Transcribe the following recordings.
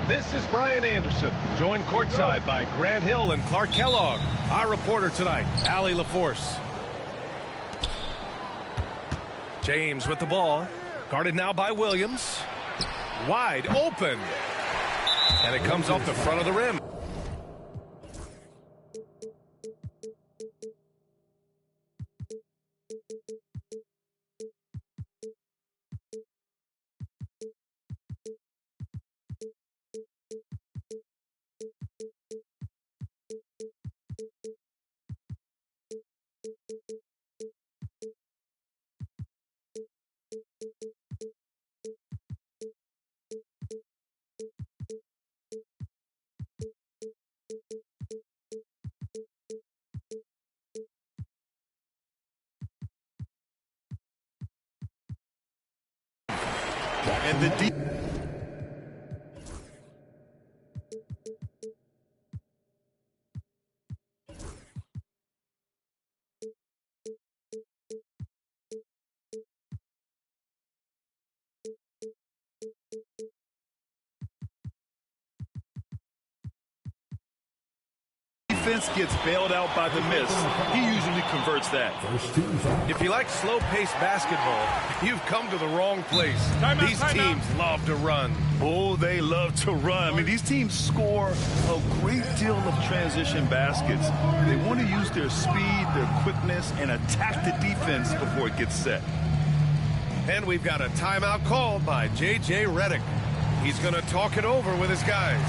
This is Brian Anderson, joined courtside by Grant Hill and Clark Kellogg. Our reporter tonight, Allie LaForce. James with the ball, guarded now by Williams. Wide open. And it comes off the front of the rim. And the deep. Defense gets bailed out by the miss. He usually converts that. If you like slow-paced basketball, you've come to the wrong place. These teams love to run. Oh, they love to run. I mean, these teams score a great deal of transition baskets. They want to use their speed, their quickness, and attack the defense before it gets set. And we've got a timeout called by J.J. Redick. He's going to talk it over with his guys.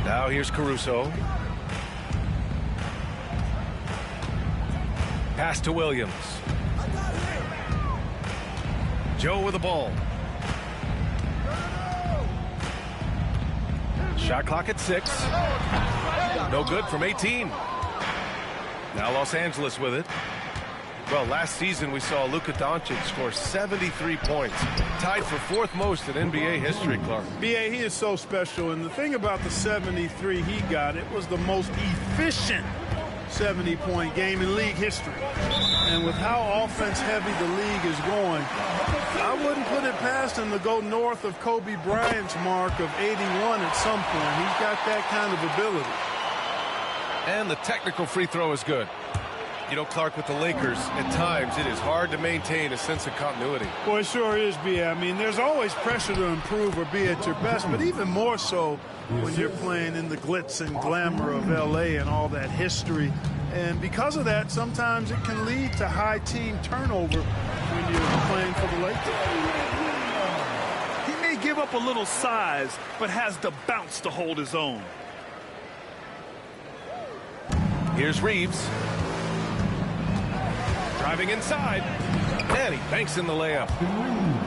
Now here's Caruso. Pass to Williams. Joe with the ball. Shot clock at 6. No good from 18. Now Los Angeles with it. Well, last season we saw Luka Doncic score 73 points, tied for 4th most in NBA history, Clark. B.A., he is so special, and the thing about the 73 he got, it was the most efficient 70-point game in league history. And with how offense-heavy the league is going, I wouldn't put it past him to go north of Kobe Bryant's mark of 81 at some point. He's got that kind of ability. And the technical free throw is good. You know, Clark, with the Lakers, at times it is hard to maintain a sense of continuity. Well, it sure is, B.A. I mean, there's always pressure to improve or be at your best, but even more so when you're playing in the glitz and glamour of L.A. and all that history. And because of that, sometimes it can lead to high team turnover when you're playing for the Lakers. He may give up a little size, but has the bounce to hold his own. Here's Reeves. Driving inside, and he banks in the layup.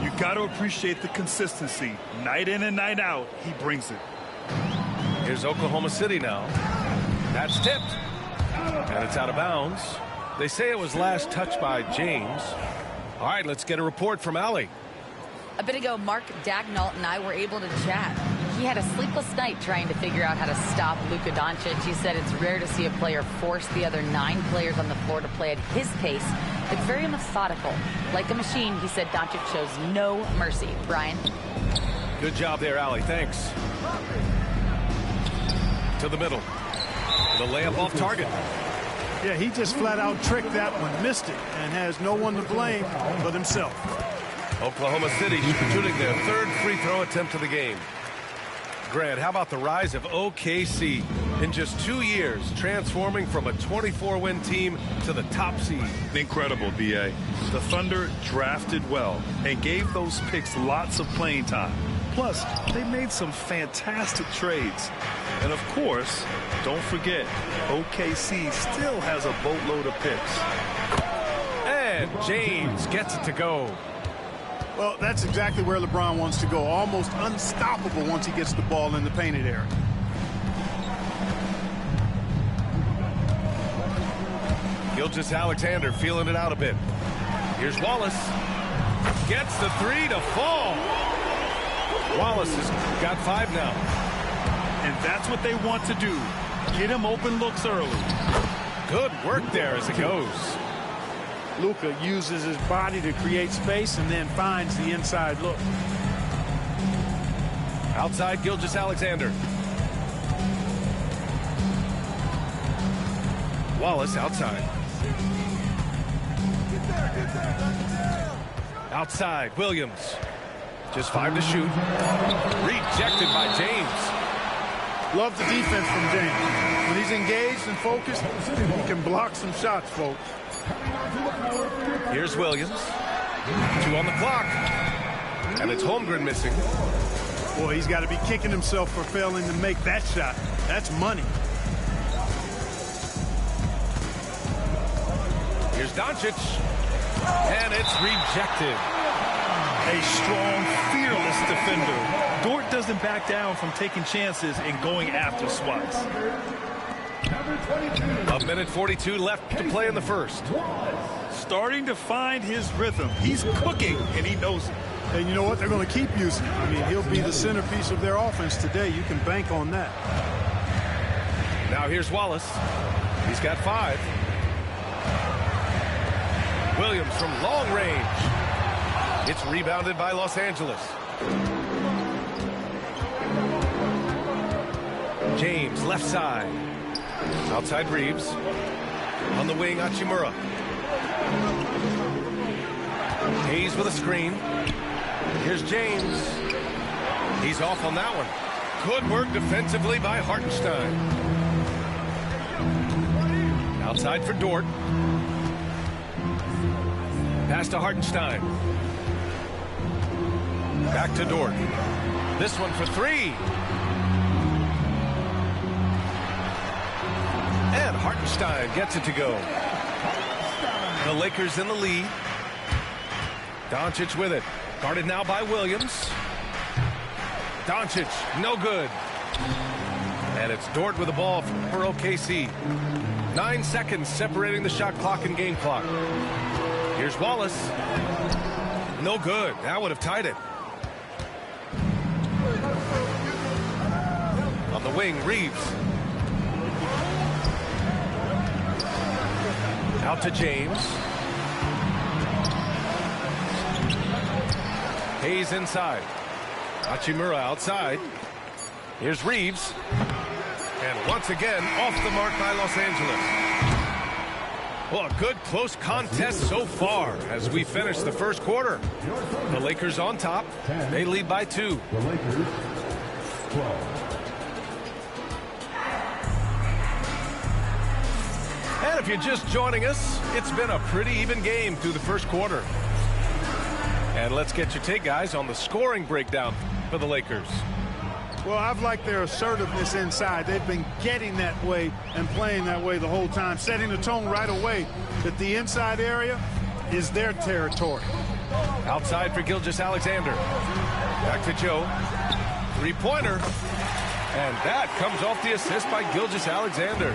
You got to appreciate the consistency. Night in and night out, he brings it. Here's Oklahoma City now. That's tipped, and it's out of bounds. They say it was last touched by James. All right, let's get a report from Allie. A bit ago, Mark Dagnall and I were able to chat. He had a sleepless night trying to figure out how to stop Luka Doncic. He said it's rare to see a player force the other 9 players on the floor to play at his pace. It's very methodical. Like a machine, he said Doncic shows no mercy. Brian? Good job there, Allie. Thanks. To the middle. The layup off target. Yeah, he just flat out tricked that one, missed it, and has no one to blame but himself. Oklahoma City shooting their 3rd free throw attempt of the game. Grant, how about the rise of OKC in just 2 years, transforming from a 24-win team to the top seed? Incredible, B.A. The Thunder drafted well and gave those picks lots of playing time. Plus, they made some fantastic trades. And of course, don't forget, OKC still has a boatload of picks. And James gets it to go. Well, that's exactly where LeBron wants to go. Almost unstoppable once he gets the ball in the painted area. Gilgeous-Alexander feeling it out a bit. Here's Wallace. Gets the 3 to fall. Wallace has got 5 now. And that's what they want to do. Get him open looks early. Good work there as it goes. Luka uses his body to create space and then finds the inside look. Outside Gilgeous-Alexander. Wallace outside. Outside, Williams. Just 5 to shoot. Rejected by James. Love the defense from James. When he's engaged and focused, he can block some shots, folks. Here's Williams. 2 on the clock. And it's Holmgren missing. Boy, he's got to be kicking himself for failing to make that shot. That's money. Here's Doncic. And it's rejected. A strong, fearless defender. Dort doesn't back down from taking chances and going after swats. 1:42 left to play in the first. Starting to find his rhythm. He's cooking, and he knows it. And you know what? They're going to keep using him. I mean, he'll be the centerpiece of their offense today. You can bank on that. Now here's Wallace. He's got 5. Williams from long range. It's rebounded by Los Angeles. James, left side. Outside Reeves. On the wing, Hachimura. Hayes with a screen. Here's James. He's off on that one. Good work defensively by Hartenstein. Outside for Dort. Pass to Hartenstein. Back to Dort. This one for 3. And Hartenstein gets it to go. The Lakers in the lead. Doncic with it. Guarded now by Williams. Doncic, no good. And it's Dort with the ball for OKC. 9 seconds separating the shot clock and game clock. Here's Wallace. No good. That would have tied it. On the wing, Reeves. Out to James. Hayes inside. Hachimura outside. Here's Reeves. And once again, off the mark by Los Angeles. Well, a good close contest so far as we finish the first quarter. The Lakers on top. They lead by 2. The Lakers 12. And if you're just joining us, it's been a pretty even game through the first quarter. And let's get your take, guys, on the scoring breakdown for the Lakers. Well, I've liked their assertiveness inside. They've been getting that way and playing that way the whole time, setting the tone right away that the inside area is their territory. Outside for Gilgeous-Alexander. Back to Joe. 3-pointer. And that comes off the assist by Gilgeous-Alexander.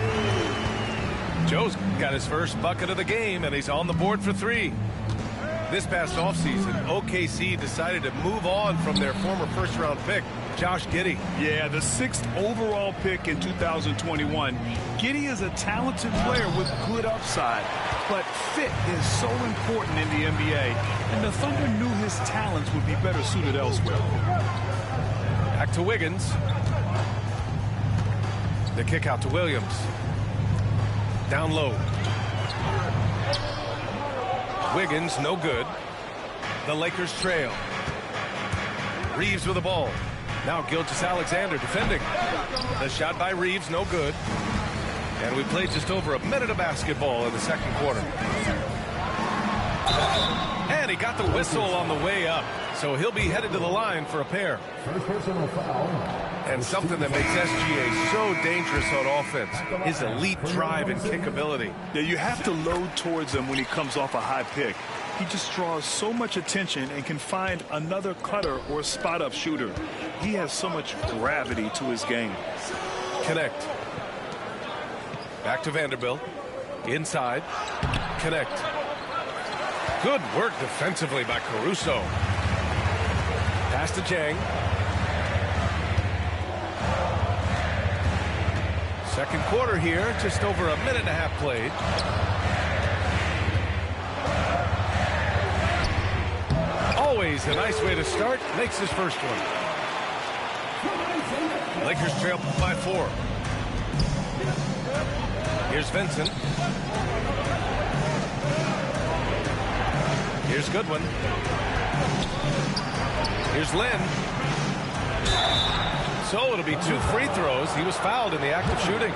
Joe's got his first bucket of the game, and he's on the board for 3. This past offseason, OKC decided to move on from their former first-round pick, Josh Giddey. Yeah, the 6th overall pick in 2021. Giddey is a talented player with good upside, but fit is so important in the NBA, and the Thunder knew his talents would be better suited elsewhere. Back to Wiggins. The kick out to Williams. Down low. Wiggins, no good. The Lakers trail. Reeves with the ball. Now Gilgeous-Alexander defending. The shot by Reeves, no good. And we played just over a minute of basketball in the second quarter. And he got the whistle on the way up. So he'll be headed to the line for a pair. First personal foul. And something that makes SGA so dangerous on offense, his elite drive and kick ability. Yeah, you have to load towards him when he comes off a high pick. He just draws so much attention and can find another cutter or spot-up shooter. He has so much gravity to his game. Connect. Back to Vanderbilt. Inside. Connect. Good work defensively by Caruso. Pass to Jang. Second quarter here, just over a minute and a half played. Always a nice way to start. Makes his first one. Lakers trail by 4. Here's Vincent. Here's Goodwin. Here's Lynn. So it'll be 2 free throws. He was fouled in the act of shooting.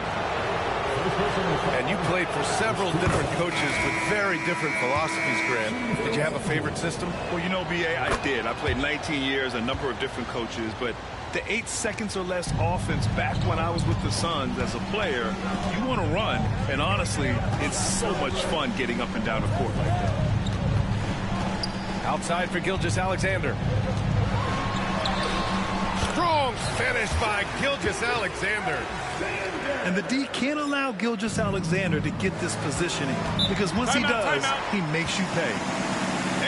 And you played for several different coaches with very different philosophies, Grant. Did you have a favorite system? Well, you know, B.A., I did. I played 19 years, a number of different coaches, but the 8 seconds or less offense back when I was with the Suns as a player, you want to run. And honestly, it's so much fun getting up and down the court like that. Outside for Gilgeous-Alexander. Strong finish by Gilgeous-Alexander. And the D can't allow Gilgeous-Alexander to get this positioning because once he does, he makes you pay.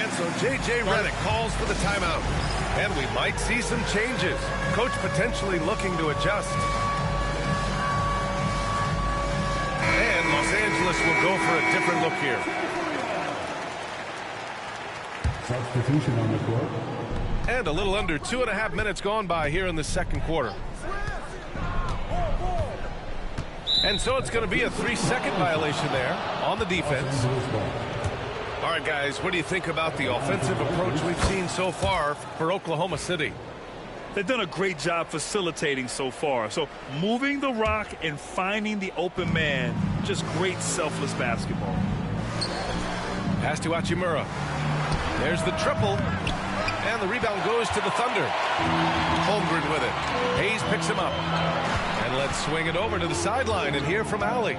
And so J.J. Redick calls for the timeout. And we might see some changes. Coach potentially looking to adjust. And Los Angeles will go for a different look here. Substitution on the court. And a little under 2.5 minutes gone by here in the second quarter. And so it's going to be a 3-second violation there on the defense. All right, guys, what do you think about the offensive approach we've seen so far for Oklahoma City? They've done a great job facilitating so far. So moving the rock and finding the open man, just great selfless basketball. Pass to Hachimura. There's the triple. And the rebound goes to the Thunder. Holmgren with it. Hayes picks him up. And let's swing it over to the sideline and hear from Allie.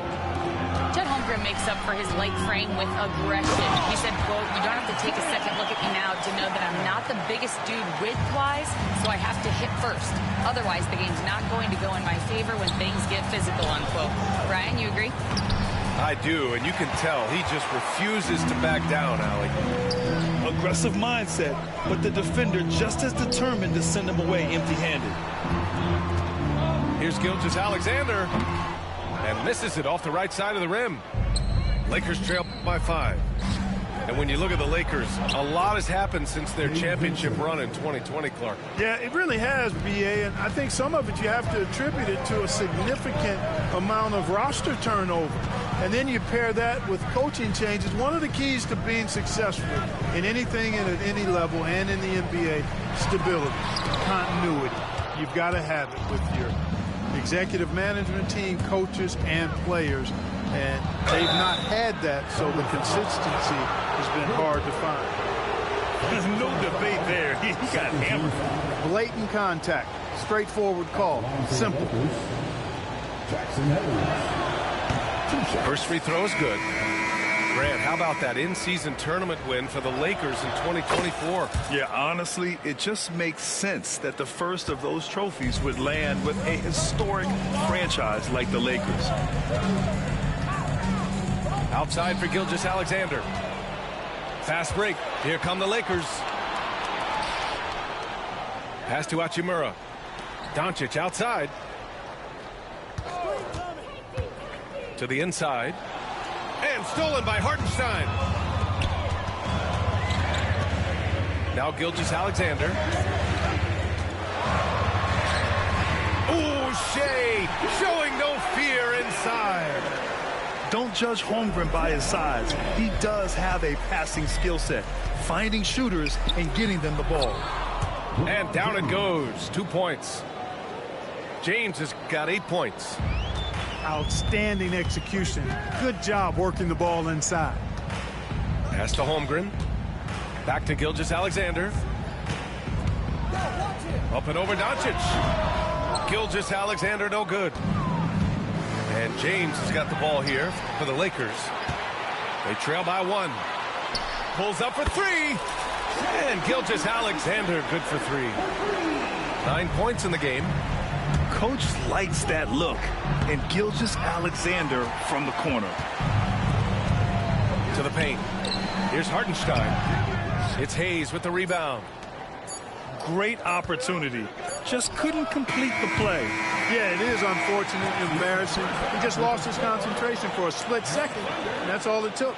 Chet Holmgren makes up for his light frame with aggression. He said, quote, "You don't have to take a second look at me now to know that I'm not the biggest dude width-wise, so I have to hit first. Otherwise, the game's not going to go in my favor when things get physical," unquote. Ryan, you agree? I do, and you can tell he just refuses to back down, Allie. Aggressive mindset, but the defender just as determined to send him away empty-handed. Here's Gilgeous-Alexander. And misses it off the right side of the rim. Lakers trail by 5. And when you look at the Lakers, a lot has happened since their championship run in 2020, Clark. Yeah, it really has, B.A., and I think some of it you have to attribute it to a significant amount of roster turnover. And then you pair that with coaching changes. One of the keys to being successful in anything and at any level and in the NBA, stability, continuity. You've got to have it with your executive management team, coaches, and players. And they've not had that, so the consistency has been hard to find. There's no debate there. He got hammered. Blatant contact. Straightforward call. Simple. Jackson Edwards. First free throw is good. Grant, how about that in-season tournament win for the Lakers in 2024? Yeah, honestly, it just makes sense that the first of those trophies would land with a historic franchise like the Lakers. Outside for Gilgeous-Alexander. Fast break. Here come the Lakers. Pass to Hachimura. Doncic outside. To the inside. And stolen by Hartenstein. Now Gilgeous-Alexander. Ooh, Shea showing no fear inside. Don't judge Holmgren by his size. He does have a passing skill set, finding shooters and getting them the ball. And down it goes. 2 points. James has got 8 points. Outstanding execution. Good job working the ball inside. Pass to Holmgren. Back to Gilgeous-Alexander. Up and over Doncic. Gilgeous-Alexander no good. And James has got the ball here for the Lakers. They trail by 1. Pulls up for 3. And Gilgeous-Alexander good for 3. 9 points in the game. Coach likes that look. And Gilgeous-Alexander from the corner. To the paint. Here's Hartenstein. It's Hayes with the rebound. Great opportunity. Just couldn't complete the play. Yeah, it is unfortunate, embarrassing. He just lost his concentration for a split second, and that's all it took.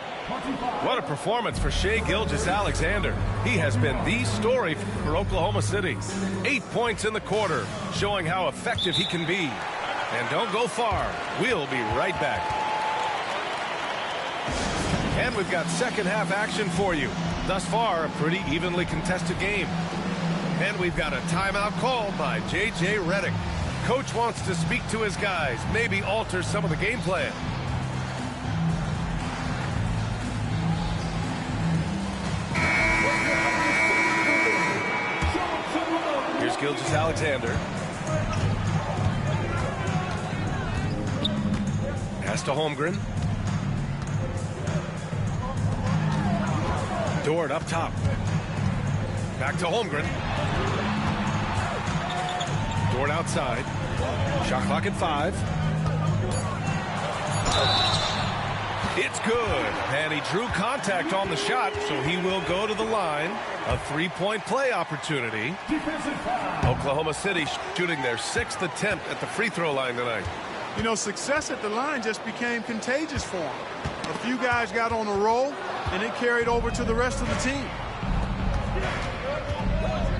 What a performance for Shai Gilgeous-Alexander. He has been the story for Oklahoma City. 8 points in the quarter, showing how effective he can be. And don't go far. We'll be right back. And we've got second half action for you. Thus far, a pretty evenly contested game. And we've got a timeout called by J.J. Redick. Coach wants to speak to his guys, maybe alter some of the game plan. Here's Gilgeous-Alexander. Pass to Holmgren. Dort up top. Back to Holmgren. Dort outside. Shot clock at 5. It's good. And he drew contact on the shot, so he will go to the line. A 3-point play opportunity. Oklahoma City shooting their 6th attempt at the free throw line tonight. You know, success at the line just became contagious for him. A few guys got on a roll, and it carried over to the rest of the team.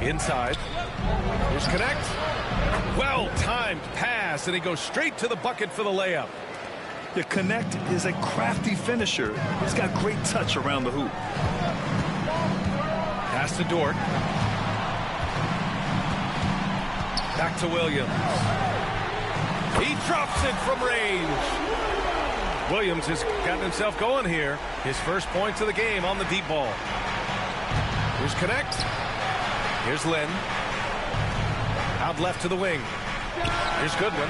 Inside. Here's Connect. Well-timed pass, and he goes straight to the bucket for the layup. The Connect is a crafty finisher. He's got great touch around the hoop. Pass to Dort. Back to Williams. He drops it from range. Williams has gotten himself going here. His first points of the game on the deep ball. Here's Connect. Here's Lynn. Out left to the wing. Here's Goodwin.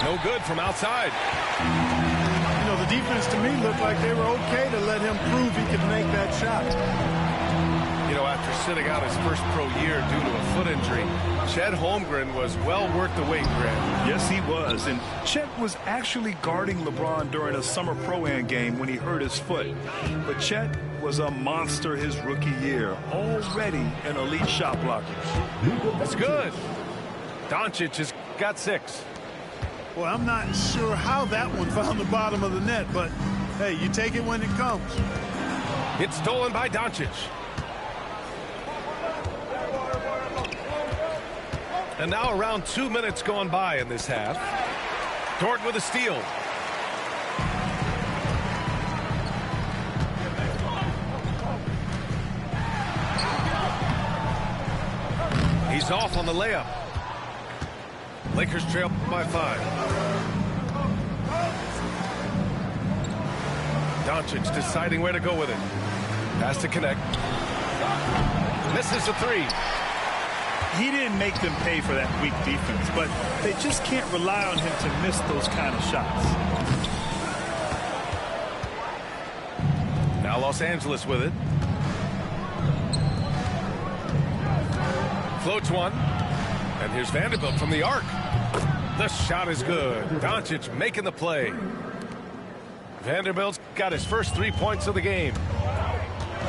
No good from outside. You know, the defense to me looked like they were okay to let him prove he could make that shot. You know, after sitting out his first pro year due to a foot injury, Chet Holmgren was well worth the wait, Grant. Yes, he was. And Chet was actually guarding LeBron during a summer Pro-Am game when he hurt his foot. But Chet was a monster his rookie year, already an elite shot blocker. That's good. Doncic has got 6. Well, I'm not sure how that one found the bottom of the net, but, hey, you take it when it comes. It's stolen by Doncic. And now around 2 minutes gone by in this half. Dort with a steal. He's off on the layup. Lakers trail by 5. Doncic deciding where to go with it. Pass to Connect. Misses a 3. He didn't make them pay for that weak defense, but they just can't rely on him to miss those kind of shots. Now Los Angeles with it. Floats one. And here's Vanderbilt from the arc. The shot is good. Doncic making the play. Vanderbilt's got his first 3 points of the game.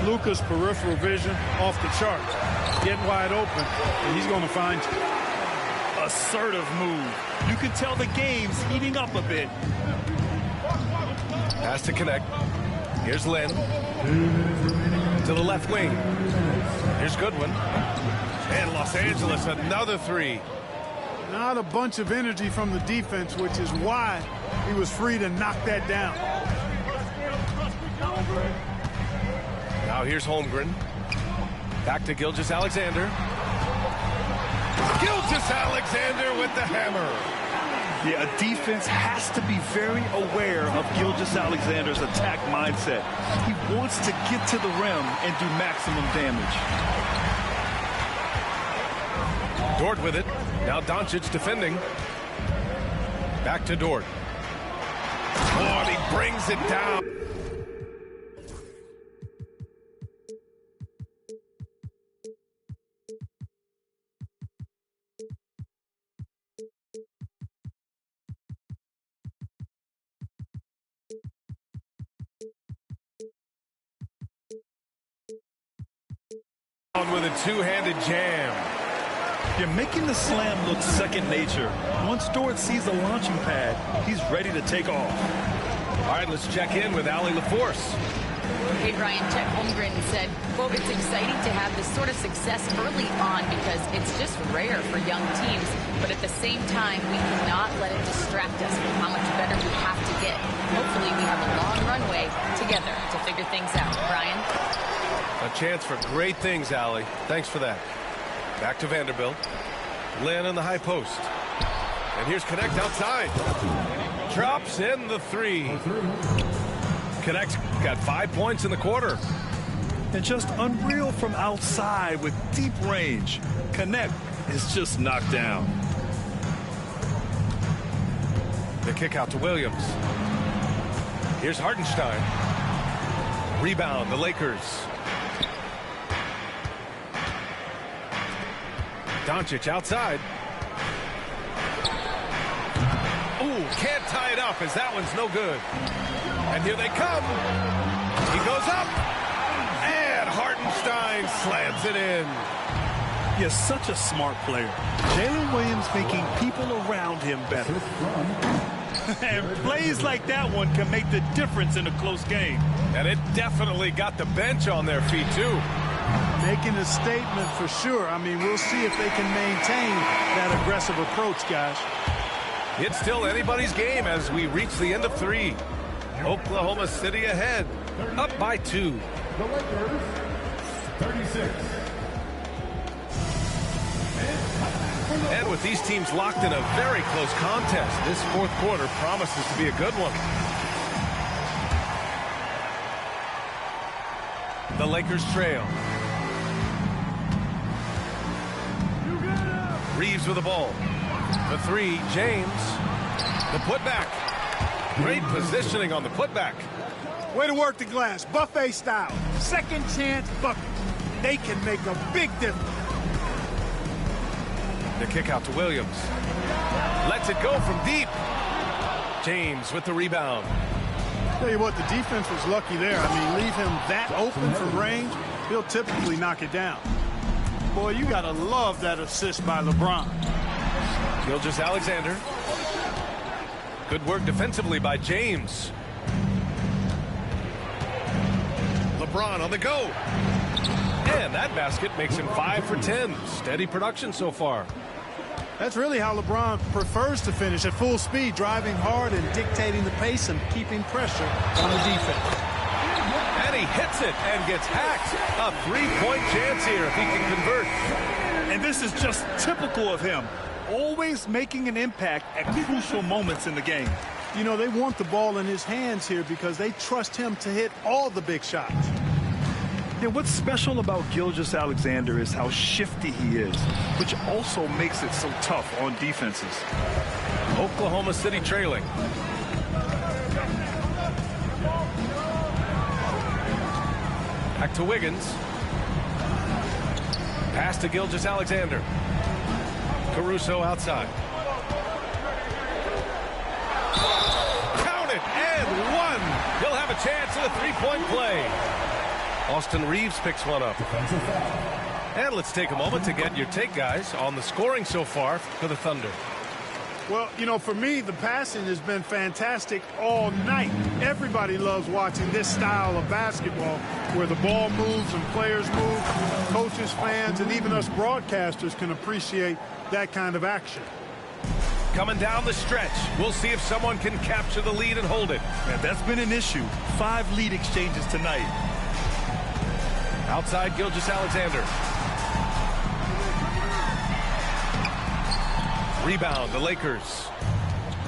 Luka's peripheral vision off the charts. Getting wide open, and he's going to find you. Assertive move. You can tell the game's heating up a bit. Pass to Connect. Here's Lynn. To the left wing. Here's Goodwin. And Los Angeles, another 3. Not a bunch of energy from the defense, which is why he was free to knock that down. Now here's Holmgren. Back to Gilgeous-Alexander. Gilgeous-Alexander with the hammer. Yeah, a defense has to be very aware of Gilgeous-Alexander's attack mindset. He wants to get to the rim and do maximum damage. Dort with it. Now Doncic defending. Back to Dort. Oh, and he brings it down. With a two-handed jam. You're making the slam look second nature. Once Dort sees the launching pad, he's ready to take off. All right, let's check in with Allie LaForce. Hey, Brian, Chet Holmgren said, quote, "It's exciting to have this sort of success early on because it's just rare for young teams. But at the same time, we cannot let it distract us from how much better we have to get. Hopefully we have a long runway together to figure things out." Brian? A chance for great things, Allie. Thanks for that. Back to Vanderbilt. Lynn in the high post. And here's Connect outside. Drops in the three. Connect got 5 points in the quarter. And just unreal from outside with deep range. Connect is just knocked down. The kick out to Williams. Here's Hartenstein. Rebound, the Lakers. Doncic outside. Ooh, can't tie it up as that one's no good. And here they come. He goes up. And Hartenstein slams it in. He is such a smart player. Jalen Williams making people around him better. And plays like that one can make the difference in a close game. And it definitely got the bench on their feet, too. Making a statement for sure. I mean, we'll see if they can maintain that aggressive approach, guys. It's still anybody's game as we reach the end of three. Oklahoma City ahead, up by 2. The Lakers, 36. And with these teams locked in a very close contest, this fourth quarter promises to be a good one. The Lakers trail. Reeves with the ball. The three, James. The putback. Great positioning on the putback. Way to work the glass, buffet style. Second chance bucket. They can make a big difference. The kick out to Williams. Lets it go from deep. James with the rebound. Tell you what, the defense was lucky there. I mean, leave him that open from range, he'll typically knock it down. Boy, you got to love that assist by LeBron. Gilgeous-Alexander. Good work defensively by James. LeBron on the go. And that basket makes him 5 for 10. Steady production so far. That's really how LeBron prefers to finish, at full speed, driving hard and dictating the pace and keeping pressure on the defense. And he hits it and gets hacked. A 3-point chance here if he can convert. And this is just typical of him. Always making an impact at crucial moments in the game. You know, they want the ball in his hands here because they trust him to hit all the big shots. Yeah, what's special about Gilgeous-Alexander is how shifty he is, which also makes it so tough on defenses. Oklahoma City trailing. Back to Wiggins. Pass to Gilgeous-Alexander. Caruso outside. Count it and one. He'll have a chance at a three-point play. Austin Reeves picks one up. And let's take a moment to get your take, guys, on the scoring so far for the Thunder. Well, you know, for me, the passing has been fantastic all night. Everybody loves watching this style of basketball where the ball moves and players move. Coaches, fans, and even us broadcasters can appreciate that kind of action. Coming down the stretch, we'll see if someone can capture the lead and hold it. And that's been an issue. 5 lead exchanges tonight. Outside Gilgeous-Alexander. Rebound, the Lakers.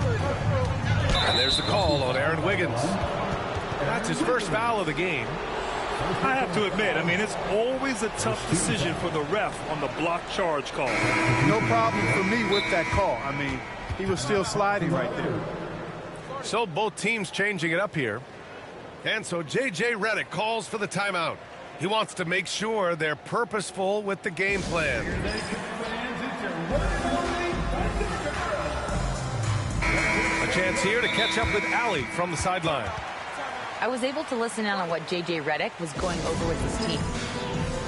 And there's the call on Aaron Wiggins. That's his first foul of the game. I have to admit, I mean, it's always a tough decision for the ref on the block charge call. No problem for me with that call. I mean, he was still sliding right there. So both teams changing it up here. And so J.J. Redick calls for the timeout. He wants to make sure they're purposeful with the game plan. A chance here to catch up with Allie from the sideline. I was able to listen in on what J.J. Redick was going over with his team.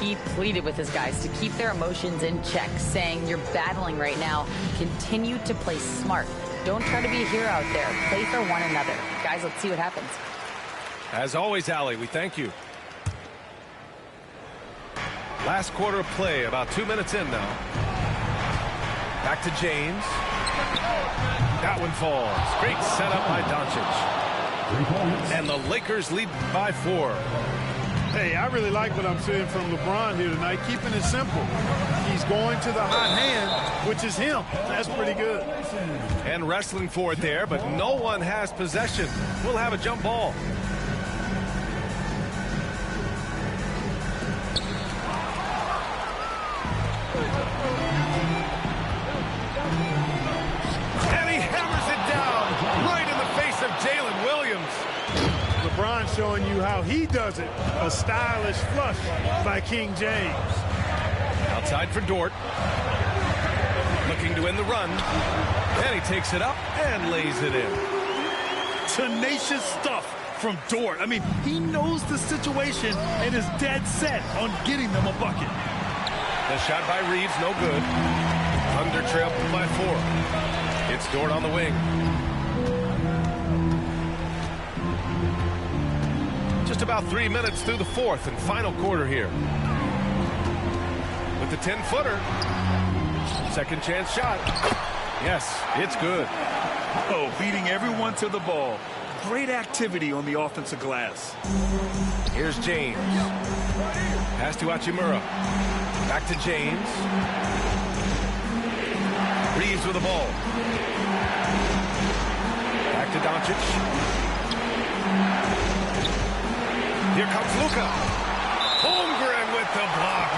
He pleaded with his guys to keep their emotions in check, saying, "You're battling right now. Continue to play smart. Don't try to be a hero out there. Play for one another." Guys, let's see what happens. As always, Allie, we thank you. Last quarter of play, about 2 minutes in now. Back to James. That one falls. Great setup by Doncic. And the Lakers lead by 4. Hey, I really like what I'm seeing from LeBron here tonight, keeping it simple. He's going to the hot hand, which is him. That's pretty good. And wrestling for it there, but no one has possession. We'll have a jump ball. And he hammers it down right in the face of Jalen Williams. LeBron showing you how he does it. A stylish flush by King James. Outside for Dort. Looking to win the run. And he takes it up and lays it in. Tenacious stuff from Dort. I mean, he knows the situation and is dead set on getting them a bucket. The shot by Reeves, no good. Under trail by 4. It's Dort on the wing. Just about 3 minutes through the fourth and final quarter here. With the 10-footer. Second chance shot. Yes, it's good. Oh, beating everyone to the ball. Great activity on the offensive glass. Here's James. Pass to Hachimura. Back to James. Reeves with the ball. Back to Doncic. Here comes Luka. Holmgren with the block.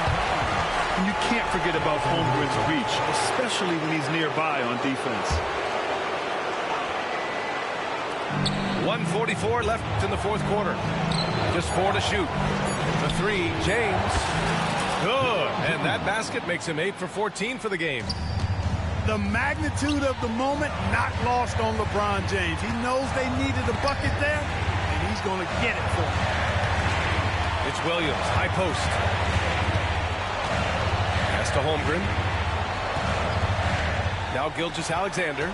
You can't forget about Holmgren's reach, especially when he's nearby on defense. 1:44 left in the fourth quarter. Just 4 to shoot. The 3, James. Good. And that basket makes him 8 for 14 for the game. The magnitude of the moment not lost on LeBron James. He knows they needed a bucket there, and he's going to get it for them. It's Williams, high post. Pass to Holmgren. Now Gilgeous-Alexander.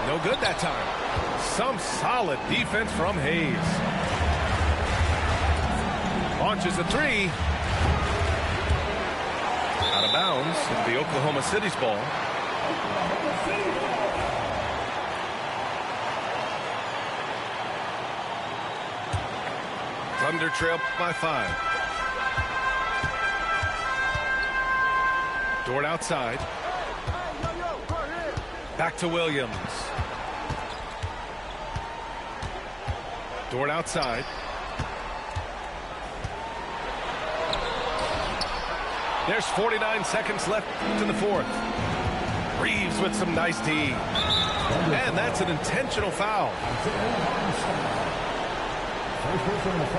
No good that time. Some solid defense from Hayes. Launches a 3. Out of bounds. It'll be Oklahoma City's ball. Thunder trail by 5. Dort outside. Back to Williams. Dort outside. There's 49 seconds left in the fourth. Reeves with some nice D. And that's an intentional foul.